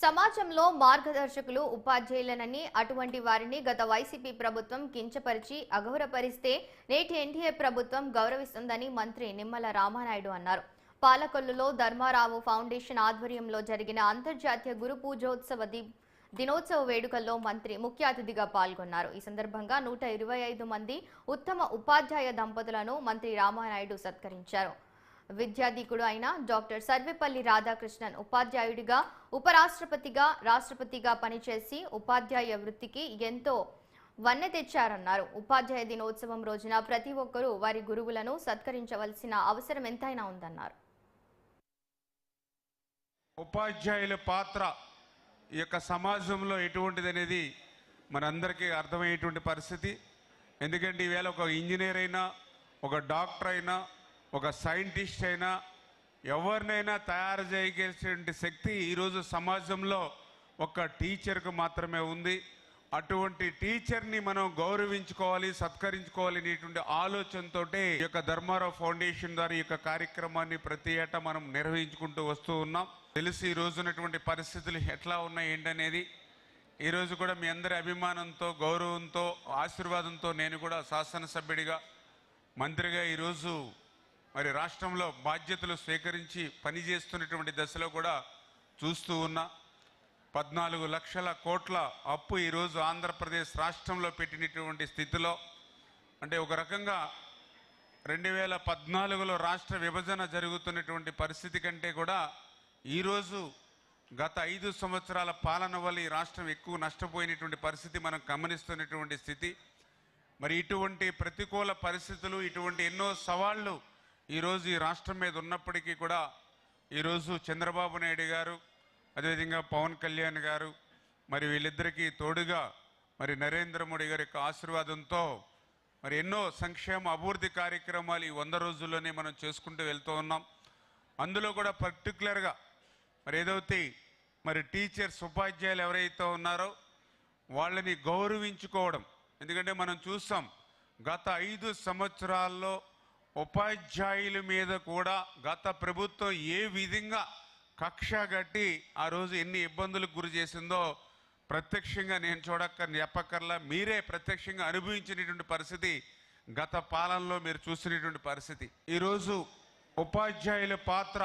సమాజంలో మార్గదర్శకులు ఉపాధ్యాయులనని అటువంటి వారిని గత వైసీపీ ప్రభుత్వం కించపరిచి అగౌరవపరిస్తే నేటి ఎన్డీఏ ప్రభుత్వం గౌరవిస్తుందని మంత్రి నిమ్మల రామానాయుడు అన్నారు. పాలకొల్లులో ధర్మారావు ఫౌండేషన్ ఆధ్వర్యంలో జరిగిన అంతర్జాతీయ గురు పూజోత్సవ దినోత్సవ వేడుకల్లో మంత్రి ముఖ్య అతిథిగా పాల్గొన్నారు. ఈ సందర్భంగా 125 మంది ఉత్తమ ఉపాధ్యాయ దంపతులను మంత్రి రామానాయుడు సత్కరించారు. విద్యాధికుడు అయిన డాక్టర్ సర్వేపల్లి రాధాకృష్ణన్ ఉపాధ్యాయుడిగా, ఉపరాష్ట్రపతిగా, రాష్ట్రపతిగా పనిచేసి ఉపాధ్యాయ వృత్తికి ఎంతో వన్నె తెచ్చారన్నారు. ఉపాధ్యాయ దినోత్సవం రోజున ప్రతి ఒక్కరూ వారి గురువులను సత్కరించవలసిన అవసరం ఎంతైనా ఉందన్నారు. ఉపాధ్యాయుల పాత్ర ఈ యొక్క సమాజంలో ఎటువంటిది అనేది మనందరికీ అర్థమయ్యేటువంటి పరిస్థితి. ఎందుకంటే ఈవేళ ఒక ఇంజనీర్ అయినా, ఒక డాక్టర్ అయినా, ఒక సైంటిస్ట్ అయినా, ఎవరినైనా తయారు చేయగలిగినటువంటి శక్తి ఈరోజు సమాజంలో ఒక టీచర్కు మాత్రమే ఉంది. అటువంటి టీచర్ని మనం గౌరవించుకోవాలి, సత్కరించుకోవాలి అనేటువంటి ఆలోచనతో ఈ యొక్క ధర్మారావు ఫౌండేషన్ ద్వారా ఈ యొక్క కార్యక్రమాన్ని ప్రతి ఏటా మనం నిర్వహించుకుంటూ వస్తూ ఉన్నాం. తెలిసి ఈ రోజు ఉన్నటువంటి పరిస్థితులు ఎట్లా ఉన్నాయి ఏంటనేది ఈరోజు కూడా మీ అందరి అభిమానంతో, గౌరవంతో, ఆశీర్వాదంతో నేను కూడా శాసనసభ్యుడిగా, మంత్రిగా ఈరోజు మరి రాష్ట్రంలో బాధ్యతలు స్వీకరించి పనిచేస్తున్నటువంటి దశలో కూడా చూస్తూ ఉన్నా. 14 లక్షల కోట్ల అప్పు ఈరోజు ఆంధ్రప్రదేశ్ రాష్ట్రంలో పెట్టినటువంటి స్థితిలో, అంటే ఒక రకంగా 2014లో రాష్ట్ర విభజన జరుగుతున్నటువంటి పరిస్థితి కంటే కూడా ఈరోజు గత 5 సంవత్సరాల పాలన వల్ల ఈ రాష్ట్రం ఎక్కువ నష్టపోయినటువంటి పరిస్థితి మనం గమనిస్తున్నటువంటి స్థితి. మరి ఇటువంటి ప్రతికూల పరిస్థితులు, ఇటువంటి ఎన్నో సవాళ్ళు ఈరోజు ఈ రాష్ట్రం మీద ఉన్నప్పటికీ కూడా ఈరోజు చంద్రబాబు నాయుడు గారు, అదేవిధంగా పవన్ కళ్యాణ్ గారు, మరి వీళ్ళిద్దరికీ తోడుగా మరి నరేంద్ర మోడీ గారి యొక్క ఆశీర్వాదంతో మరి ఎన్నో సంక్షేమ అభివృద్ధి కార్యక్రమాలు ఈ 100 రోజుల్లోనే మనం చేసుకుంటూ వెళ్తూ ఉన్నాం. అందులో కూడా పర్టికులర్గా మరి ఏదైతే మరి టీచర్స్, ఉపాధ్యాయులు ఎవరైతే ఉన్నారో వాళ్ళని గౌరవించుకోవడం. ఎందుకంటే మనం చూసాం గత 5 సంవత్సరాల్లో ఉపాధ్యాయుల మీద కూడా గత ప్రభుత్వం ఏ విధంగా కక్ష కట్టి ఆ రోజు ఎన్ని ఇబ్బందులకు గురి చేసిందో ప్రత్యక్షంగా నేను చెప్పక్కర్లా, మీరే ప్రత్యక్షంగా అనుభవించినటువంటి పరిస్థితి గత పాలనలో మీరు చూసినటువంటి పరిస్థితి. ఈరోజు ఉపాధ్యాయుల పాత్ర